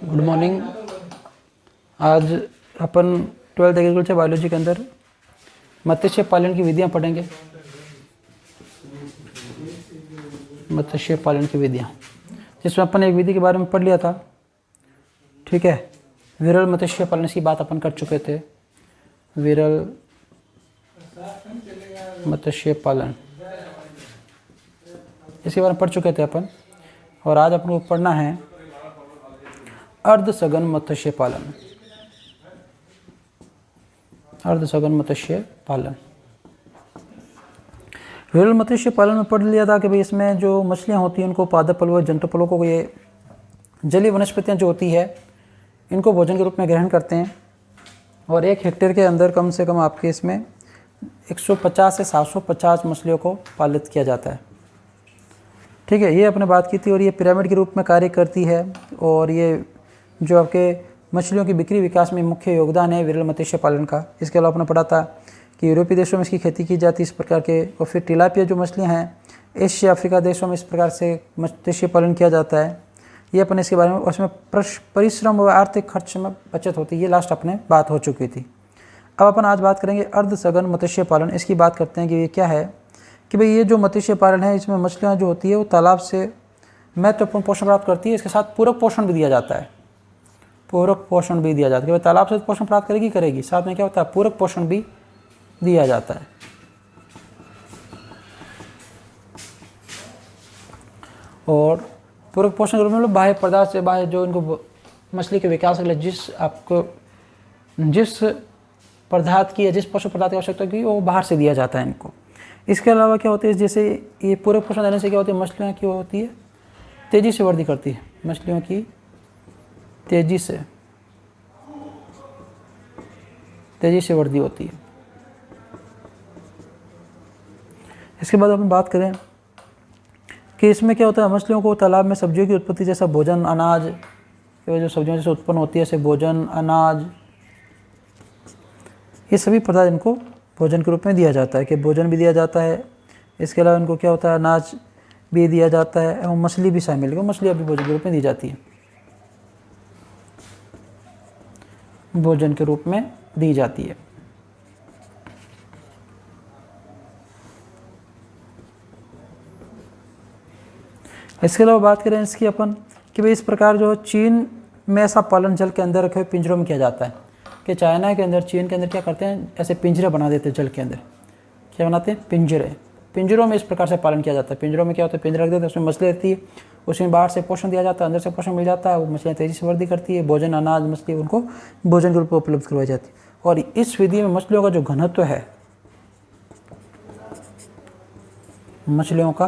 Good morning. आज अपन 12th agriculture biology के अंदर मत्स्य पालन की विधियां पढ़ेंगे। मत्स्य पालन की विधियां, जिसमें अपन एक विधि के बारे में पढ़ लिया था, ठीक है। विरल मत्स्य पालन की बात अपन कर चुके थे। विरल मत्स्य पालन इसके बारे में पढ़ चुके थे अपन। और आज अपन को पढ़ना है अर्ध सघन मत्स्य पालन। अर्ध सघन मत्स्य पालन, विरल मत्स्य पालन में पढ़ लिया था कि भाई इसमें जो मछलियां होती हैं उनको पादप पलवों, जंतु पलवों को, ये जलीय वनस्पतियां जो होती है इनको भोजन के रूप में ग्रहण करते हैं। और 1 हेक्टेयर के अंदर कम से कम आपके इसमें 150 से 750 मछलियों को पालित किया जाता है, ठीक है। ये अपने बात की थी। और ये पिरामिड के रूप में कार्य करती है। और ये जो आपके मछलियों की बिक्री विकास में मुख्य योगदान है विरल मत्स्य पालन का। इसके अलावा आपने पढ़ा था कि यूरोपीय देशों में इसकी खेती की जाती है इस प्रकार के। और फिर टिलापिया जो मछलियाँ हैं एशिया अफ्रीका देशों में इस प्रकार से मत्स्य पालन किया जाता है। ये अपने इसके बारे में, उसमें परिश्रम व आर्थिक खर्च में बचत होती है। ये लास्ट अपने बात हो चुकी थी। अब अपन आज बात करेंगे अर्ध सघन मत्स्य पालन। इसकी बात करते हैं कि ये क्या है। कि भाई ये जो मत्स्य पालन है इसमें मछलियाँ जो होती है वो तालाब से महत्वपूर्ण पोषण प्राप्त करती है। इसके साथ पूरक पोषण भी दिया जाता है। पूरक पोषण भी दिया जाता है कि भाई तालाब से पोषण प्राप्त करेगी, साथ में क्या होता है, पूरक पोषण भी दिया जाता है। और पूरक पोषण के रूप में मतलब बाह्य पदार्थ से, बाह्य जो इनको मछली के विकास के लिए जिस पदार्थ की या जिस पोषक पदार्थ की आवश्यकता होगी वो बाहर से दिया जाता है इनको। इसके अलावा क्या होता है, जैसे ये पूरक पोषण देने से क्या होती है, मछलियाँ की होती है तेज़ी से वृद्धि करती है। मछलियों की तेज़ी से वृद्धि होती है। इसके बाद अपन बात करें कि इसमें क्या होता है, मछलियों को तालाब में सब्जियों की उत्पत्ति जैसा भोजन, अनाज, जो सब्जियों से उत्पन्न होती है, जैसे भोजन, अनाज, ये सभी पदार्थ इनको भोजन के रूप में दिया जाता है। कि भोजन भी दिया जाता है। इसके अलावा इनको क्या होता है, अनाज भी दिया जाता है एवं मछली भी शामिल है। मछलियाँ भी भोजन के रूप में दी जाती है, भोजन के रूप में दी जाती है। इसके अलावा बात करें इसकी अपन कि भाई इस प्रकार जो चीन में ऐसा पालन जल के अंदर रखे हुए पिंजरों में किया जाता है। कि चाइना के अंदर, चीन के अंदर क्या करते हैं, ऐसे पिंजरे बना देते हैं जल के अंदर। क्या बनाते हैं, पिंजरे। पिंजरों में इस प्रकार से पालन किया जाता है। पिंजरों में क्या होता है, पिंजरा रख देते हैं, उसमें मछली रहती है, उसमें बाहर से पोषण दिया जाता है, अंदर से पोषण मिल जाता है। वो मछलियाँ तेज़ी से वृद्धि करती है। भोजन, अनाज, मछली उनको भोजन के रूप में उपलब्ध करवाई जाती है। और इस विधि में मछलियों का जो घनत्व है, मछलियों का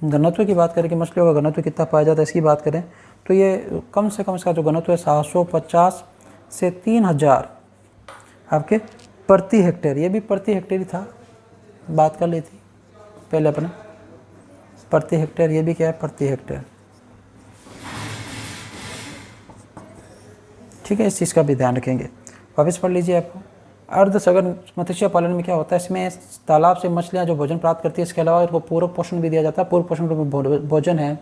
घनत्व की बात करें कि मछलियों का घनत्व कितना पाया जाता है, इसकी बात करें तो ये कम से कम इसका जो घनत्व है 750 से 3000 आपके प्रति हेक्टेयर। ये भी प्रति हेक्टेयर ही था, बात कर ली थी पहले अपने, प्रति हेक्टेयर। ये भी क्या है, प्रति हेक्टेयर, ठीक है। इस चीज़ का भी ध्यान रखेंगे। वापस पढ़ लीजिए आप। अर्ध सघन मत्स्य पालन में क्या होता है, इसमें तालाब से मछलियाँ जो भोजन प्राप्त करती है, इसके अलावा इनको पूरक पोषण भी दिया जाता है। पूरक पोषण में भोजन है,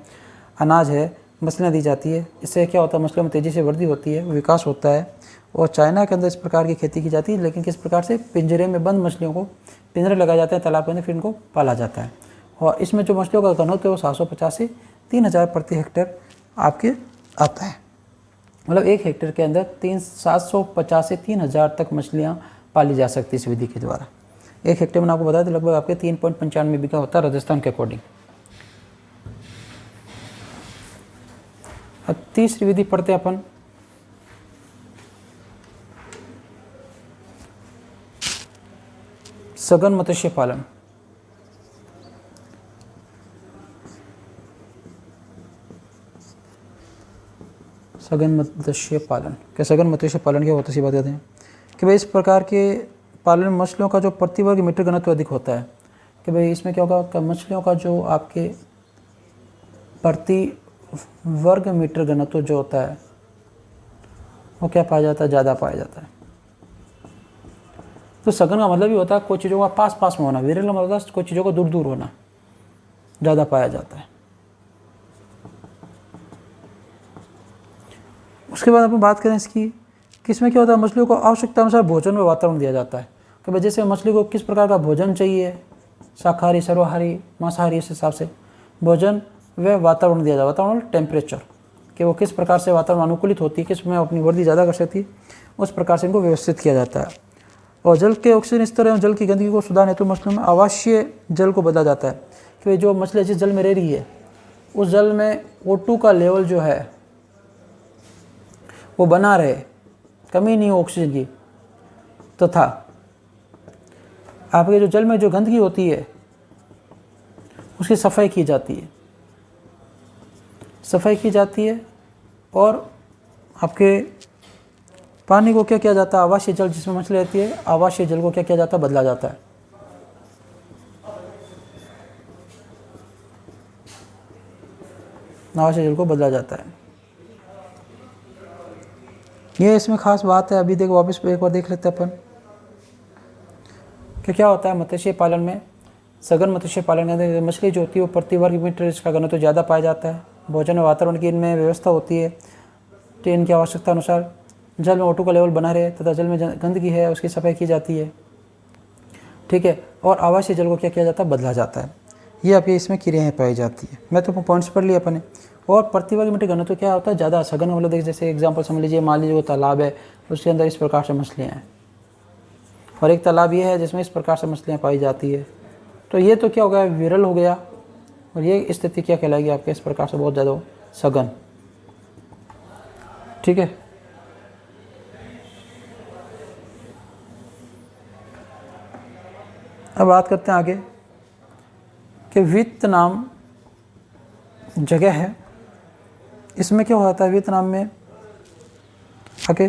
अनाज है, मछलियाँ दी जाती है। इससे क्या होता है, मछलियों में तेज़ी से वृद्धि होती है, विकास होता है। और चाइना के अंदर इस प्रकार की खेती की जाती है, लेकिन किस प्रकार से, पिंजरे में बंद मछलियों को पिंजरे लगाए जाते हैं तालाब के अंदर, फिर इनको पाला जाता है। और इसमें जो मछलियों का घनत्व है वो 750 से 3000 प्रति हेक्टेयर आपके आता है। मतलब 1 हेक्टेयर के अंदर 750 से 3000 तक मछलियाँ पाली जा सकती है इस विधि के द्वारा। 1 हेक्टेयर में आपको बता दें लगभग आपके 3.95 बीघा होता है राजस्थान के अकॉर्डिंग। अब तीसरी विधि पढ़ते हैं अपन, सघन मत्स्य पालन। सघन मत्स्य पालन, क्या सघन मत्स्य पालन क्या होता है, इसी बात कहते हैं कि भाई इस प्रकार के पालन में मछलियों का जो प्रति वर्ग मीटर घनत्व अधिक होता है। कि भाई इसमें क्या होगा, मछलियों का जो आपके प्रति वर्ग मीटर घनत्व जो होता है वो क्या पाया जाता है, ज़्यादा पाया जाता है। तो सघन का मतलब ही होता है कोई चीज़ों का पास पास में होना। विरल का मतलब कोई चीज़ों को दूर दूर होना, ज़्यादा पाया जाता है। उसके बाद अपन बात करें इसकी कि इसमें क्या होता है, मछलियों को आवश्यकता अनुसार भोजन व वातावरण दिया जाता है कि भाई जैसे मछली को किस प्रकार का भोजन चाहिए, शाकाहारी, सर्वाहारी, मांसाहारी, इस हिसाब से भोजन व वातावरण दिया जाए, वातावरण टेम्परेचर, कि वो किस प्रकार से वातावरण अनुकूलित होती है, किस में अपनी वृद्धि ज़्यादा कर सकती है, उस प्रकार से इनको व्यवस्थित किया जाता है। और जल के ऑक्सीजन स्तर एवं जल की गंदगी को सुधारने हेतु मछलियों में आवासीय जल को बदला जाता है कि भाई जो मछली जिस जल में रह रही है उस जल में O2 का लेवल जो है वो बना रहे, कमी नहीं हो ऑक्सीजन की, तथा आपके जो जल में जो गंदगी होती है उसकी सफाई की जाती है, और आपके पानी को क्या किया जाता है, आवासीय जल जिसमें मछली रहती है, आवासीय जल को क्या किया जाता है, बदला जाता है। आवासीय जल को बदला जाता है। ये इसमें खास बात है। अभी देखो वापस एक बार देख लेते हैं अपन कि क्या होता है मत्स्य पालन में। सघन मत्स्य पालन के अंदर मछली जो होती है वो प्रति वर्ग मीटर इसका घनत्व तो ज़्यादा पाया जाता है। भोजन और वातावरण की इनमें व्यवस्था होती है तो इनकी आवश्यकता अनुसार जल में O2 का लेवल बना रहे तथा जल में गंदगी है उसकी सफाई की जाती है, ठीक है। और आवासीय जल को क्या किया जाता है, बदला जाता है। ये आपकी इसमें क्रियाएँ पाई जाती है। मैं तो पॉइंट्स पढ़ लिया अपने। और प्रति वर्ग मीटर घनत्व क्या होता है, ज़्यादा सघन मतलब देखिए जैसे एग्जांपल समझ लीजिए, मान लीजिए वो तालाब है, उसके अंदर इस प्रकार से मछलियाँ हैं, और एक तालाब ये है जिसमें इस प्रकार से मछलियाँ पाई जाती है, तो ये तो क्या हो गया, विरल हो गया। और ये स्थिति क्या कहलाएगी आपके, इस प्रकार से बहुत ज़्यादा सघन, ठीक है। अब बात करते हैं आगे कि वियतनाम जगह है, इसमें क्या होता है वियतनाम में आगे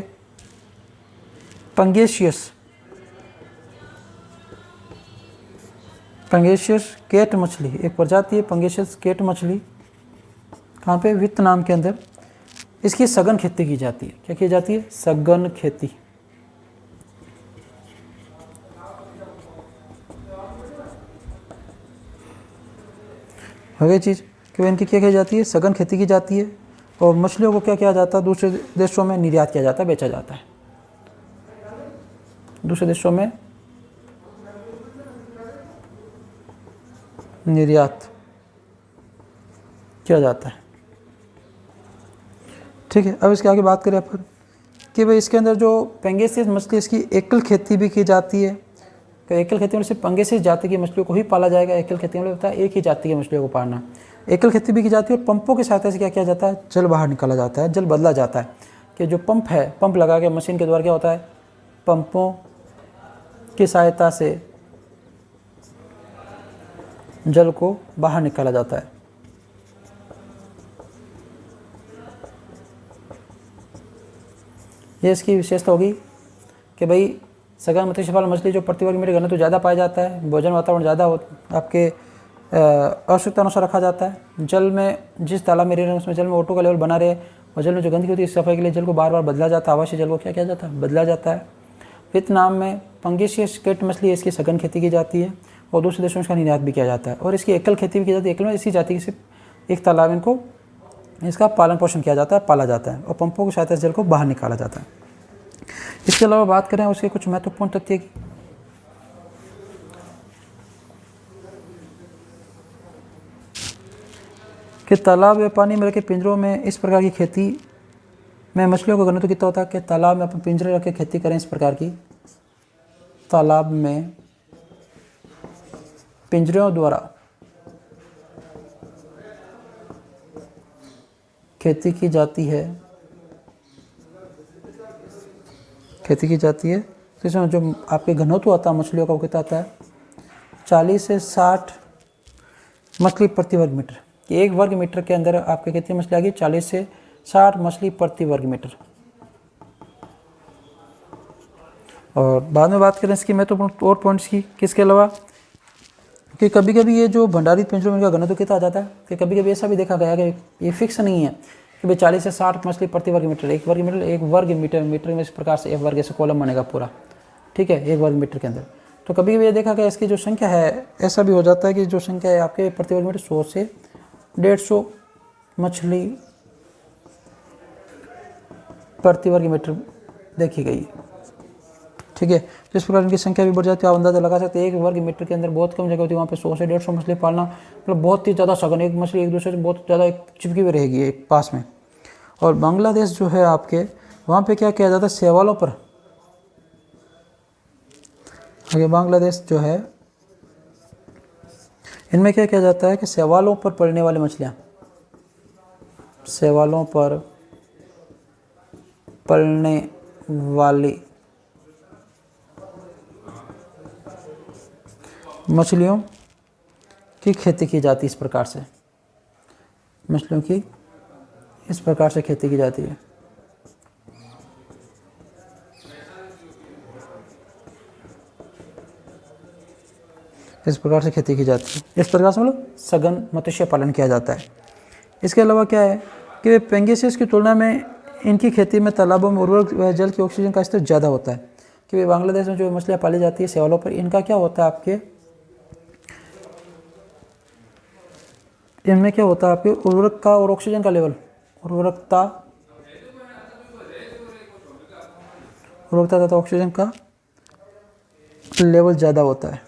पंगेशियस केट मछली, एक प्रजाति है पंगेशियस केट मछली, कहाँ पे, वियतनाम के अंदर। इसकी सघन खेती की जाती है। क्या की जाती है, सघन खेती। हो गई चीज़ कि इनकी क्या की जाती है, सघन खेती की जाती है। और मछलियों को क्या किया जाता है, दूसरे देशों में निर्यात किया जाता है, बेचा जाता है, दूसरे देशों में निर्यात किया जाता है, ठीक है। अब इसके आगे बात करें अपन कि भाई इसके अंदर जो पेंगेसिस मछली, इसकी एकल खेती भी की जाती है। तो एकल खेती में सिर्फ पेंगेसिस जाति की मछलियों को ही पाला जाएगा। एकल खेती में होता है एक ही जाति की मछलियों को पालना। एकल खेती भी की जाती है और पंपों की सहायता से क्या किया जाता है, जल बाहर निकाला जाता है, जल बदला जाता है। कि जो पंप है, पंप लगा के मशीन के द्वारा क्या होता है, पंपों की सहायता से जल को बाहर निकाला जाता है। ये इसकी विशेषता होगी कि भाई सघन मत्स्य पालन मछली जो प्रति वर्ग मीटर घनत्व तो ज़्यादा पाया जाता है, भोजन वातावरण ज़्यादा आपके आवश्यकता अनुसार रखा जाता है। जल में जिस तालाब में रह रहे हैं उसमें जल में O2 का लेवल बना रहे, और जल में जो गंदगी होती है सफाई के लिए जल को बार बार बदला जाता है। आवासीय जल को क्या किया जाता है, बदला जाता है। वियतनाम में पंगेशियस केट मछली इसकी सघन खेती की जाती है और दूसरे देशों में इसका निर्यात भी किया जाता है। और इसकी एकल खेती भी की जाती है। एकल में इसी जाति की सिर्फ एक तालाब इनको इसका पालन पोषण किया जाता है, पाला जाता है, और पंपों की सहायता से जल को बाहर निकाला जाता है। इसके अलावा बात करें उसके कुछ महत्वपूर्ण तथ्य की, कि तालाब या पानी में रखे पिंजरों में इस प्रकार की खेती में मछलियों का घनत्व कितना होता है। कि तालाब में अपन पिंजरे रख के खेती करें इस प्रकार की, तालाब में पिंजरों द्वारा खेती की जाती है, तो इसमें जो आपके घनत्व आता है मछलियों का वो कितना आता है, 40 से 60 मछली प्रति वर्ग मीटर। एक वर्ग मीटर के अंदर आपके कितनी मछली आ गई, 40 से 60 मछली प्रति वर्ग मीटर। और बाद में बात करें इसकी महत्वपूर्ण और पॉइंट्स की, किसके अलावा कि कभी कभी ये जो भंडारित पिंजरों में इनका घनत्व कितना आ जाता है, कि कभी कभी ऐसा भी देखा गया कि ये फिक्स नहीं है कि भाई 40 से 60 मछली प्रति वर्ग मीटर। एक वर्ग मीटर में इस प्रकार से एक वर्ग से कॉलम बनेगा पूरा, ठीक है, एक वर्ग मीटर के अंदर। तो कभी कभी ये देखा गया इसकी जो संख्या है, ऐसा भी हो जाता है कि जो संख्या है आपके प्रति वर्ग मीटर 100 से 150 मछली प्रति वर्ग मीटर देखी गई। ठीक है, तो इस प्रकार इनकी संख्या भी बढ़ जाती है। आप अंदाजा लगा सकते हैं एक वर्ग मीटर के अंदर बहुत कम जगह होती है, वहाँ पे 100 से 150 मछली पालना मतलब बहुत ही ज़्यादा सघन, एक मछली एक दूसरे से बहुत ज़्यादा चिपकी हुई रहेगी एक पास में। और बांग्लादेश जो है आपके, वहाँ पे क्या किया जाता है, शैवालों पर, आगे बांग्लादेश जो है इनमें क्या किया जाता है कि शैवालों पर पड़ने वाली मछलियाँ, शैवालों पर पलने वाली मछलियों की खेती की जाती है। इस प्रकार से मछलियों की इस प्रकार से खेती की जाती है। इस प्रकार से खेती की जाती है, इस प्रकार से मतलब सघन मत्स्य पालन किया जाता है। इसके अलावा क्या है कि पेंगेसिस की तुलना में इनकी खेती में तालाबों में उर्वरक व जल की ऑक्सीजन का स्तर ज़्यादा होता है। कि बांग्लादेश में जो मछलियाँ पाली जाती है शैवालों पर, इनका क्या होता है आपके, इनमें क्या होता है आपके उर्वरक का और ऑक्सीजन का लेवल, उर्वरकता तथा ऑक्सीजन का लेवल ज़्यादा होता है।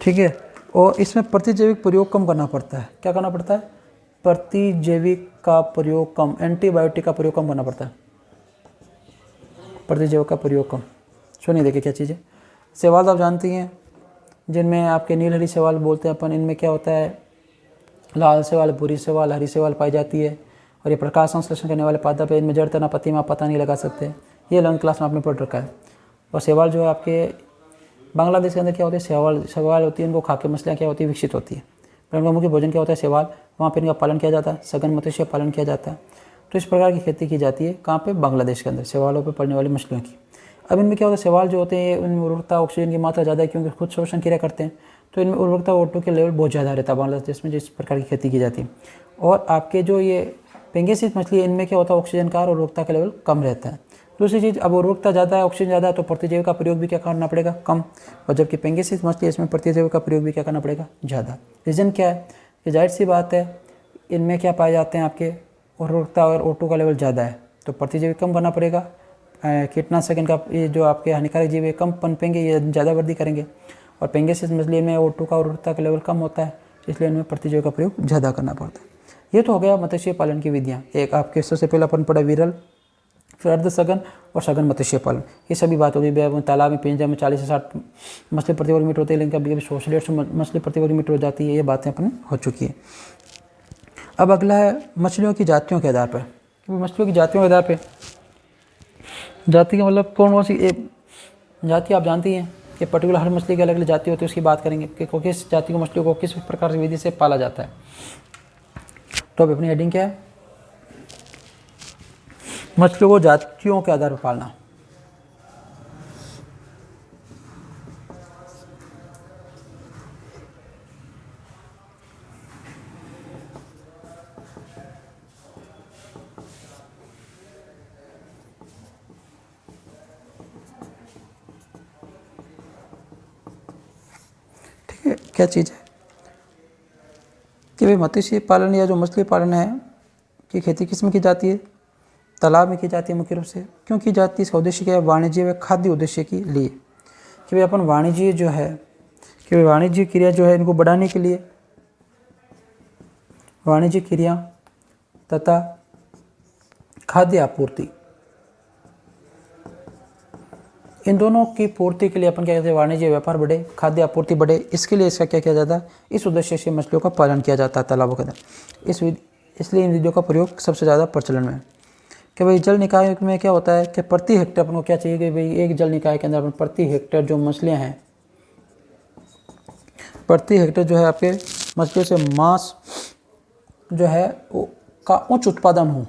ठीक है, और इसमें प्रतिजैविक प्रयोग कम करना पड़ता है। क्या करना पड़ता है, प्रतिजैविक का प्रयोग कम, एंटीबायोटिक का प्रयोग कम करना पड़ता है। प्रतिजैविक का प्रयोग कम। सुनिए देखिए क्या चीज़ है, शैवाल आप जानती हैं जिनमें आपके नीलहरी शैवाल बोलते हैं अपन, इनमें क्या होता है लाल शैवाल, भूरी शैवाल, हरी शैवाल पाई जाती है। और ये प्रकाश संश्लेषण करने वाले पादप है, इनमें जड़ तना पत्ती में आप पता नहीं लगा सकते, ये 11वीं क्लास में आपने पढ़ रखा है। और शैवाल जो है आपके बांग्लादेश के अंदर क्या होती है, शैवाल होती है, इनको खा के मछलियाँ क्या होती है, विकसित होती है। पर इनका मुख्य भोजन क्या होता है, शैवाल, वहाँ पर इनका पालन किया जाता है, सघन मत्स्य पालन किया जाता है। तो इस प्रकार की खेती की जाती है कहाँ पे, बांग्लादेश के अंदर, शैवालों पर पड़ने वाली मछलियों की। अब इनमें क्या होता है, शैवाल जो होते हैं उनमें उर्वरकता ऑक्सीजन की मात्रा ज़्यादा है क्योंकि खुद शोषण क्रिया करते हैं, तो इनमें उर्वरकता O2 के लेवल बहुत ज़्यादा रहता है बांग्लादेश में, जिस प्रकार की खेती की जाती है। और आपके जो ये पेंगेसिस मछली है, इनमें क्या होता है ऑक्सीजन का और उर्वरकता का लेवल कम रहता है। दूसरी चीज़, अब उर्वरकता ज़्यादा है, ऑक्सीजन ज़्यादा है, तो प्रतिजैविक का प्रयोग भी क्या करना पड़ेगा, कम। और जबकि पेंगेसिस मछली है, इसमें प्रतिजैविक का प्रयोग भी क्या करना पड़ेगा, ज़्यादा। रीज़न क्या है कि जाहिर सी बात है इनमें क्या पाए जाते हैं आपके उर्वरकता और O2 का लेवल ज़्यादा है, तो प्रतिजैविक कम करना पड़ेगा। कीटनाशक इनका ये जो आपके हानिकारक जीव है कम पनपेंगे, ये ज़्यादा वृद्धि करेंगे। और पेंगेसिस मछली में O2 का उर्वरकता का लेवल कम होता है, इसलिए इनमें प्रतिजैविक का प्रयोग ज़्यादा करना पड़ता है। ये तो हो गया मत्स्य पालन की विधियाँ। एक आपके सबसे पहला अपन पड़ा विरल, फिर अर्ध सघन और सघन मत्स्य पालन, ये सभी बात होगी। तालाब में पिंजरे में 40 से 60 मछली प्रति वर्ग मीटर होती है, लेकिन कभी कभी 100 से 150 मछली प्रति वर्ग मीटर हो जाती है। ये बातें अपन हो चुकी है। अब अगला है मछलियों की जातियों के आधार पर। मछलियों की जातियों के आधार पर, जाति का मतलब कौन सी एक जाति आप जानती हैं कि पर्टिकुलर हर मछली की अलग अलग जाति होती है, उसकी बात करेंगे कि किस जाति को मछलियों को किस प्रकार की विधि से पाला जाता है। तो अब अपनी हेडिंग क्या है, मछलियों को जातियों के आधार पर पालना। ठीक है, क्या चीज़ है कि भाई मत्स्य पालन या जो मछली पालन है की खेती किस में की जाती है, तालाब में की जाती है मुख्य रूप से। क्यों की जाती है, इसका उद्देश्य क्या है, वाणिज्य व खाद्य उद्देश्य के लिए। कि भाई अपन वाणिज्य जो है, कि भाई वाणिज्य क्रिया जो है इनको बढ़ाने के लिए, वाणिज्य क्रिया तथा खाद्य आपूर्ति, इन दोनों की पूर्ति के लिए अपन क्या कहते हैं, वाणिज्य व्यापार बढ़े, खाद्य आपूर्ति बढ़े, इसके लिए इसका क्या किया जाता है, इस उद्देश्य से मछलियों का पालन किया जाता है तालाबों के अंदर। इसलिए इन विधियों का प्रयोग सबसे ज़्यादा प्रचलन में है। कि भाई जल निकाय में क्या होता है कि प्रति हेक्टेयर अपन को क्या चाहिए कि भाई एक जल निकाय के अंदर अपन प्रति हेक्टेयर जो मछलियाँ हैं, प्रति हेक्टेयर जो है आपके मछलियों से मांस जो है का उच्च उत्पादन हो,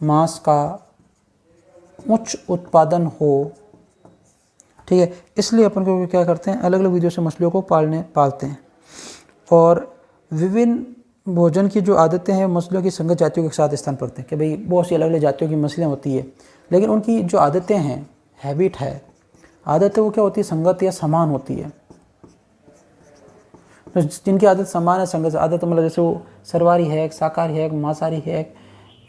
मांस का उच्च उत्पादन हो। ठीक है, इसलिए अपन को क्या करते हैं, अलग अलग विधियों से मछलियों को पालते हैं। और विभिन्न भोजन की जो आदतें हैं मछलियों की संगत जातियों के साथ स्थान पड़ते हैं। कि भाई बहुत सी अलग अलग जातियों की मछलियाँ होती है, लेकिन उनकी जो आदतें हैं, हैबिट है, आदतें वो क्या होती है, संगत या समान होती है। तो जिनकी आदत समान है, संगत आदत मतलब जैसे वो सर्वाहारी है, शाकाहारी है, मांसाहारी है,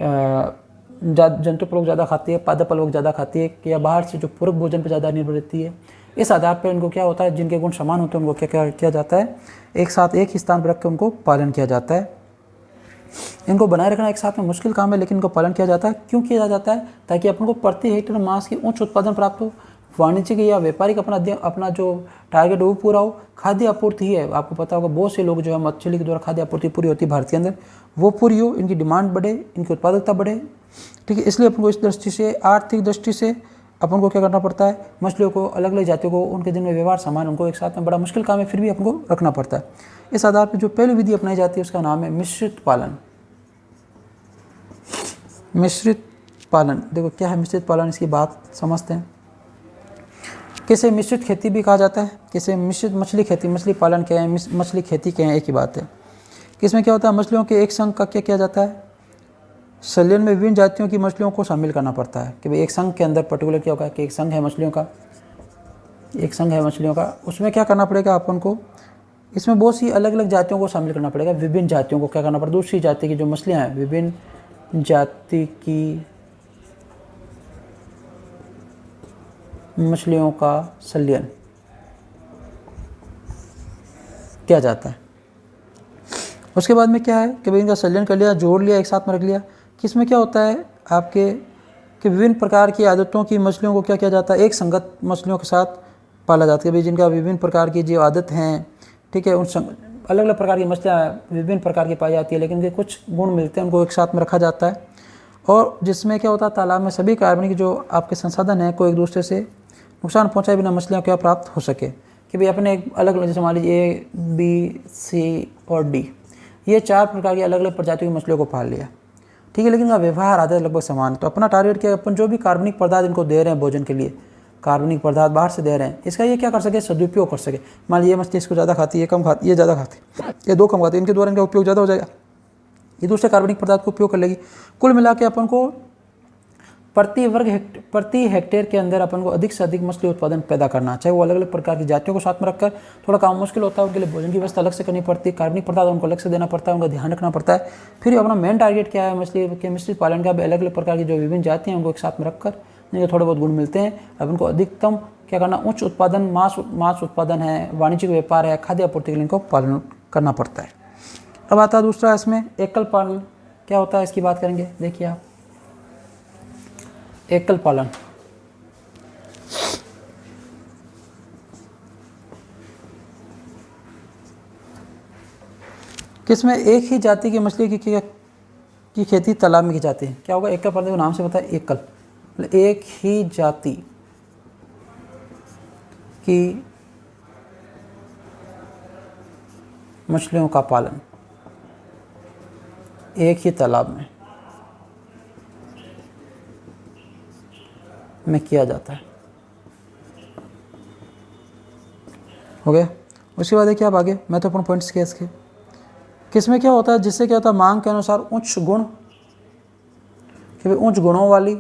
जंतुपलक ज़्यादा खाती है, पादपलक ज़्यादा खाती है, या बाहर से जो पूरक भोजन पर ज़्यादा निर्भर रहती है। इस आधार पर इनको क्या होता है, जिनके गुण समान होते हैं उनको क्या किया जाता है, एक साथ एक ही स्थान पर रख कर उनको पालन किया जाता है। इनको बनाए रखना एक साथ में मुश्किल काम है, लेकिन इनको पालन किया जाता है। क्यों किया जाता है? ताकि अपन को प्रति हेक्टेयर मांस की उच्च उत्पादन प्राप्त हो, वाणिज्यिक या व्यापारिक अपना जो टारगेट वो पूरा हो। खाद्य आपूर्ति ही है, आपको पता होगा बहुत से लोग जो है मछली के द्वारा खाद्य आपूर्ति पूरी होती है भारत के अंदर, वो पूरी हो, इनकी डिमांड बढ़े, इनकी उत्पादकता बढ़े। ठीक है, इसलिए अपन को इस दृष्टि से, आर्थिक दृष्टि से अपन को क्या करना पड़ता है, मछलियों को अलग अलग जातियों को उनके दिन में व्यवहार समान, उनको एक साथ में बड़ा मुश्किल काम है, फिर भी अपन को रखना पड़ता है। इस आधार पर जो पहली विधि अपनाई जाती है उसका नाम है मिश्रित पालन। मिश्रित पालन, देखो क्या है मिश्रित पालन, इसकी बात समझते हैं। किसे मिश्रित खेती भी कहा जाता है, किसे मिश्रित मछली खेती, मछली पालन क्या है, मछली खेती क्या है, एक ही बात है। किसमें क्या होता है, मछलियों के एक संघ का क्या किया जाता है, संलयन में विभिन्न जातियों की मछलियों को शामिल करना पड़ता है। कि भाई एक संघ के अंदर पर्टिकुलर क्या होगा कि एक संघ है मछलियों का, एक संघ है मछलियों का, उसमें क्या करना पड़ेगा अपन को, इसमें बहुत सी अलग अलग जातियों को शामिल करना पड़ेगा। विभिन्न जातियों को क्या करना पड़ेगा, दूसरी जाति की जो मछलियाँ हैं, विभिन्न जाति की मछलियों का संलयन किया जाता है। उसके बाद में क्या है कि भाई इनका संलयन कर लिया, जोड़ लिया, एक साथ में रख लिया। कि इसमें क्या होता है आपके कि विभिन्न प्रकार की आदतों की मछलियों को क्या किया जाता है, एक संगत मछलियों के साथ पाला जाता है। भाई जिनका विभिन्न प्रकार की जो आदत हैं, ठीक है, उन अलग अलग प्रकार की मछलियाँ विभिन्न प्रकार की पाई जाती है, लेकिन उनके कुछ गुण मिलते हैं, उनको एक साथ में रखा जाता है। और जिसमें क्या होता है, तालाब में सभी कार्बनिक जो आपके संसाधन हैं को एक दूसरे से नुकसान पहुँचाए बिना मछलियाँ क्या प्राप्त हो सके। कि भाई अपने अलग अलग, जैसे मान लीजिए A, B, C और D, ये 4 प्रकार की अलग अलग प्रजातियों की मछलियों को पाल लिया, ठीक है, लेकिन इनका व्यवहार आदत लगभग समान। तो अपना टारगेट क्या है, अपन जो भी कार्बनिक पदार्थ इनको दे रहे हैं भोजन के लिए, कार्बनिक पदार्थ बाहर से दे रहे हैं, इसका ये क्या कर सके, सदुपयोग कर सके। मान लीजिए मछली इसको ज़्यादा खाती है, कम खाती, ये ज़्यादा खाती है, ये 2 कम खाती है, इनके द्वारा इनका उपयोग ज़्यादा हो जाएगा, ये दूसरे कार्बनिक पदार्थ को उपयोग कर लेगी। कुल मिला के अपन को प्रति हेक्टेयर के अंदर अपन को अधिक से अधिक मछली उत्पादन पैदा करना, चाहे वो अलग अलग प्रकार की जातियों को साथ में रखकर, थोड़ा काम मुश्किल होता है, उनके लिए भोजन की व्यवस्था अलग से करनी पड़ती है, कार्बनिक पदार्थ उनको अलग से देना पड़ता है, उनका ध्यान रखना पड़ता है। फिर अपना मेन टारगेट क्या है, मछली के मिश्रित पालन का, अलग अलग प्रकार की जो विभिन्न जातियाँ हैं उनको एक साथ में रखकर जिनके थोड़े बहुत गुण मिलते हैं, अब उनको अधिकतम क्या करना, उच्च उत्पादन, मांस उत्पादन है, वाणिज्यिक व्यापार है, खाद्य आपूर्ति के लिए इनको पालन करना पड़ता है। अब आता है दूसरा, इसमें एकल पालन क्या होता है, इसकी बात करेंगे। देखिए आप, एकल पालन, किसमें एक ही जाति की मछली की खेती तालाब में की जाती है। क्या होगा, एकल पालन, नाम से पता है एकल, मतलब एक ही जाति की मछलियों का पालन एक ही तालाब में किया जाता है। हो गया। उसके बाद देखिए आप आगे महत्वपूर्ण पॉइंट्स क्या इसके, किसमें क्या होता है, जिससे क्या होता है, मांग के अनुसार उच्च गुण, कि भाई उच्च गुणों वाली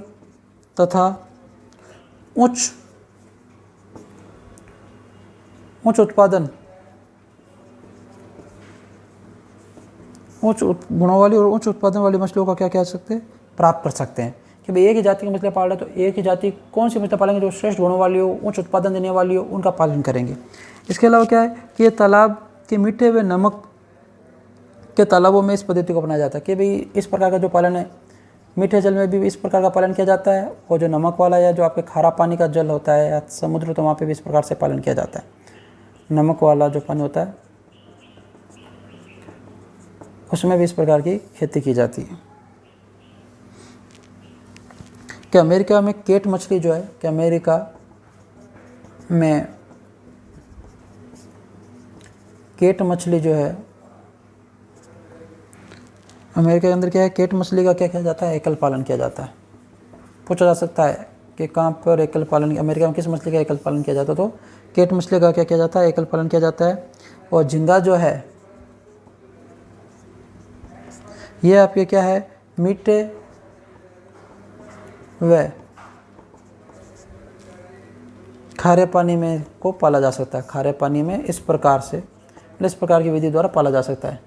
तथा उच्च उत्पादन, उच्च गुणों वाली और उच्च उत्पादन वाली मछलियों का क्या कह सकते हैं, प्राप्त कर सकते हैं। कि भाई एक ही जाति की मछलियाँ पाल रहे हैं तो एक ही जाति कौन सी मछलियाँ पालेंगे, जो श्रेष्ठ गुणों वाली हो, उच्च उत्पादन देने वाली हो, उनका पालन करेंगे। इसके अलावा क्या है कि ये तालाब के मीठे हुए नमक के तालाबों में इस पद्धति को अपनाया जाता है। कि भाई इस प्रकार का जो पालन है, मीठे जल में भी इस प्रकार का पालन किया जाता है, और जो नमक वाला या जो आपके खारा पानी का जल होता है या समुद्र, तो वहाँ पर भी इस प्रकार से पालन किया जाता है। नमक वाला जो पानी होता है उसमें भी इस प्रकार की खेती की जाती है। कि अमेरिका में केट मछली जो है, कि अमेरिका में केट मछली जो है, अमेरिका के अंदर क्या है, केट मछली का क्या किया जाता है, एकल पालन किया जाता है। पूछा जा सकता है कि कहाँ पर एकल पालन, अमेरिका में किस मछली का एकल पालन किया जाता है, तो केट मछली का क्या किया जाता है, एकल पालन किया जाता है। और झींगा जो है ये आपके क्या है, मीठे व खारे पानी में को पाला जा सकता है। खारे पानी में इस प्रकार से, इस प्रकार की विधि द्वारा पाला जा सकता है।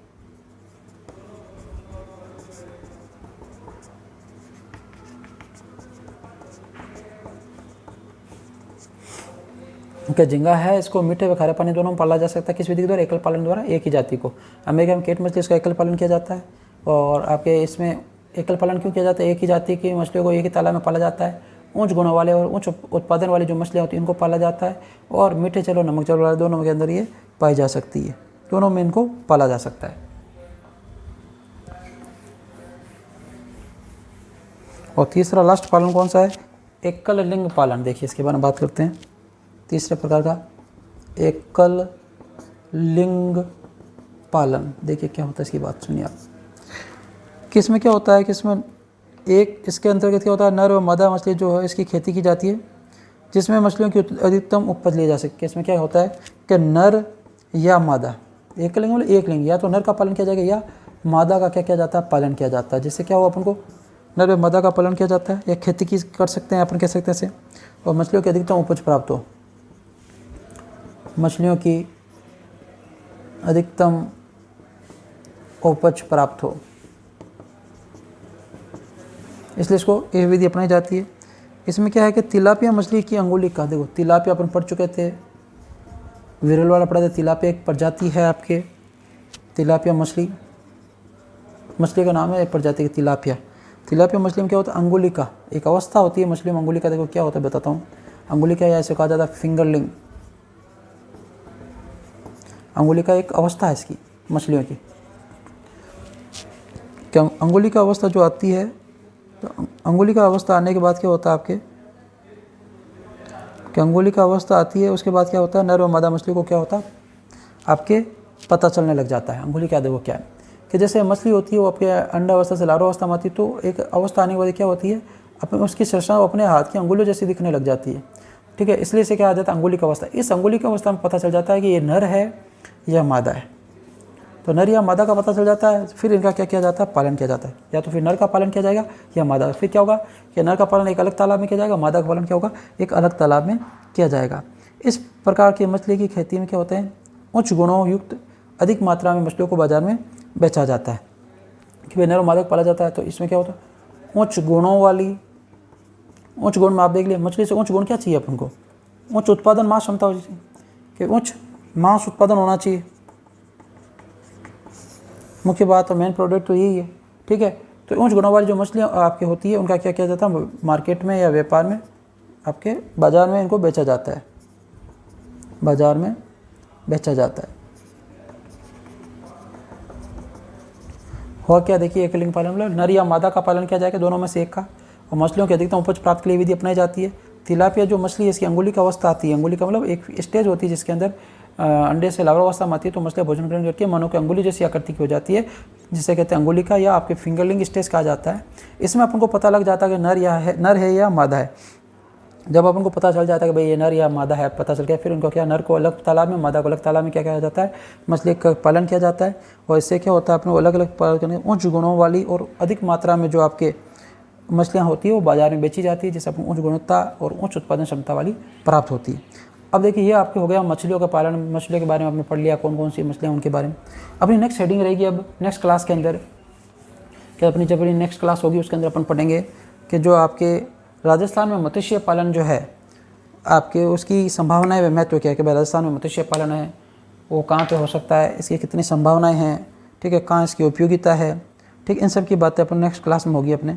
कि झींगा है, इसको मीठे व खारे पानी दोनों में पाला जा सकता है। किस विधि के द्वारा? एकल पालन द्वारा एक ही जाति को। अमेरिका में केट मछली, इसका एकल पालन किया जाता है। और आपके इसमें एकल पालन क्यों किया जाता है? एक ही जाति की मछलियों को एक ही तालाब में पाला जाता है। उच्च गुणों वाले और उच्च उत्पादन वाली जो मछलियाँ होती हैं इनको पाला जाता है। और मीठे जल और नमक जल वाले दोनों के अंदर ये पाई जा सकती है, दोनों में इनको पाला जा सकता है। और तीसरा लास्ट पालन कौन सा है? एकल लिंग पालन। देखिए इसके बारे में बात करते हैं। तीसरे प्रकार का एकल लिंग पालन, देखिए क्या होता है इसकी बात सुनिए आप। किसमें क्या होता है कि इसमें एक इसके अंतर्गत क्या होता है, नर व मादा मछली जो है इसकी खेती की जाती है, जिसमें मछलियों की अधिकतम उपज ली जा सके। इसमें क्या होता है कि नर या मादा, एक लिंग मतलब एक लिंग, या तो नर का पालन किया जाएगा या मादा का क्या किया जाता है, पालन किया जाता है। जिससे क्या हो, अपन को नर व मादा का पालन किया जाता है या खेती की कर सकते हैं अपन, कह सकते हैं इसे, और मछलियों की अधिकतम उपज प्राप्त हो, मछलियों की अधिकतम उपज प्राप्त हो, इसलिए इसको ये विधि अपनाई जाती है। इसमें क्या है कि तिलापिया मछली की अंगुलिका, देखो तिलापिया अपन पढ़ चुके थे, विरल वाला पढ़ा था। तिलापिया एक प्रजाति है आपके, तिलापिया मछली, मछली का नाम है, एक प्रजाति की तिलापिया। तिलापिया मछली में क्या होता है, अंगुलिका एक अवस्था होती है मछली में। अंगुलिका देखो क्या होता है बताता हूँ। अंगुलिका या ऐसे कहा जाता है फिंगरलिंग, अंगुलिका एक अवस्था है इसकी मछलियों की। क्या अंगुलिका अवस्था जो आती है, तो अंगुलिका अवस्था आने के बाद क्या होता है आपके, कि अंगुलिका अवस्था आती है, उसके बाद क्या होता है, नर व मादा मछली को क्या होता है आपके पता चलने लग जाता है। अंगुलिका देखो क्या है कि जैसे मछली होती है वो आपके अंडा अवस्था से लार्वा अवस्था में आती है, तो एक अवस्था आने के बाद क्या होती है, अपने उसकी संरचना अपने हाथ की अंगुलियों जैसी दिखने लग जाती है। ठीक है, इसलिए इसे क्या आ जाता है अंगुलिका अवस्था। इस अंगुलिका अवस्था में पता चल जाता है कि ये नर है या मादा है। तो नर या मादा का पता चल जाता है, फिर इनका क्या किया जाता है, पालन किया जाता है। या तो फिर नर का पालन किया जाएगा या मादा। फिर क्या होगा कि नर का पालन एक अलग तालाब में किया जाएगा, मादा का पालन क्या होगा, एक अलग तालाब में किया जाएगा। इस प्रकार की मछली की खेती में क्या होते हैं, उच्च गुणों युक्त अधिक मात्रा में मछलियों को बाजार में बेचा जाता है। कि भाई नर और मादा को पाला जाता है, तो इसमें क्या होता है, उच्च गुणों वाली, उच्च गुण में आप देख लिए मछली से उच्च गुण क्या चाहिए अपन को, उच्च उत्पादन मांस क्षमता हो चाहिए, कि उच्च मांस उत्पादन होना चाहिए। मुख्य बात और मेन प्रोडक्ट तो यही है। ठीक है, तो उच्च गुणों वाली जो मछलियाँ आपकी होती है उनका क्या किया जाता है, मार्केट में या व्यापार में, आपके बाज़ार में इनको बेचा जाता है, बाज़ार में बेचा जाता है। हुआ क्या, देखिए एक लिंग पालन मतलब नर या मादा का पालन किया जाएगा, दोनों में से एक का। और मछलियों की अधिकतम उपज प्राप्त के लिए विधि अपनाई जाती है। तिलापिया जो मछली है इसकी अंगुलिका अवस्था आती है, अंगुलिका मतलब एक स्टेज होती है जिसके अंदर अंडे से लार्वा अवस्था में आती है, तो मछलियाँ भोजन ग्रहण करती है, मानो कि अंगुली जैसी आकृति की हो जाती है, जिसे कहते हैं अंगुलिका या आपके फिंगरलिंग स्टेज कहा जाता है। इसमें अपन को पता लग जाता है कि नर है या मादा है। जब अपन को पता चल जाता है कि भाई ये नर या मादा है, पता चल गया, फिर उनको क्या, नर को अलग तालाब में, मादा को अलग तालाब में क्या किया जाता है, मछली का पालन किया जाता है। और इससे क्या होता है, अपने अलग अलग पालन करने, उच्च गुणों वाली और अधिक मात्रा में जो आपके मछलियाँ होती है वो बाजार में बेची जाती है, जिससे आपको उच्च गुणवत्ता और उच्च उत्पादन क्षमता वाली प्राप्त होती है। अब देखिए ये आपके हो गया मछलियों का पालन, मछलियों के बारे में आपने पढ़ लिया, कौन कौन सी मछलियाँ उनके बारे में। अपनी नेक्स्ट हेडिंग रहेगी अब नेक्स्ट क्लास के अंदर, कि अपनी जब नेक्स्ट क्लास होगी उसके अंदर अपन पढ़ेंगे कि जो आपके राजस्थान में मत्स्य पालन जो है आपके, उसकी संभावनाएं व महत्व क्या है, कि भाई राजस्थान में मत्स्य पालन है वो कहाँ पे हो सकता है, इसकी कितनी संभावनाएं हैं, ठीक है, कहाँ इसकी उपयोगिता है, ठीक, इन सब की बातें अपन नेक्स्ट क्लास में होगी अपने।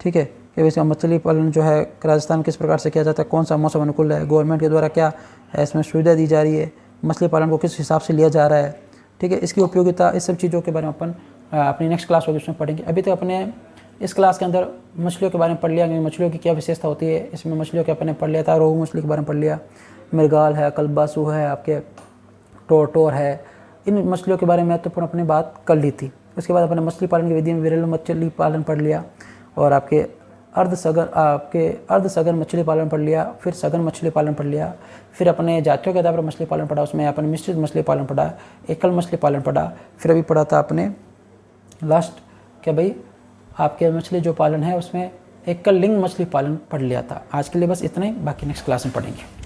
ठीक है, कि वैसे मछली पालन जो है राजस्थान किस प्रकार से किया जाता है, कौन सा मौसम अनुकूल है, गवर्नमेंट के द्वारा क्या है इसमें सुविधा दी जा रही है, मछली पालन को किस हिसाब से लिया जा रहा है, ठीक है, इसकी उपयोगिता, इस सब चीज़ों के बारे में अपन अपनी नेक्स्ट क्लास होगी उसमें पढ़ेंगे। अभी तक अपने इस क्लास के अंदर मछलियों के बारे में पढ़ लिया कि मछलियों की क्या विशेषता होती है। इसमें मछलियों के अपने पढ़ लिया था, रोहू मछली के बारे में पढ़ लिया, मृगाल है, कलबासू है, आपके टोर है, इन मछलियों के बारे में महत्वपूर्ण अपनी बात कर ली थी। उसके बाद अपने मछली पालन की विधि में विरल मछली पालन पढ़ लिया, और आपके अर्धसघन मछली पालन पढ़ लिया, फिर सघन मछली पालन पढ़ लिया, फिर अपने जातियों के आधार पर मछली पालन पढ़ा, उसमें अपने मिश्रित मछली पालन पढ़ा, एकल मछली पालन पढ़ा, फिर अभी पढ़ा था अपने लास्ट क्या भाई आपके मछली जो पालन है उसमें एकल लिंग मछली पालन पढ़ लिया था। आज के लिए बस इतना ही, बाकी नेक्स्ट क्लास में पढ़ेंगे।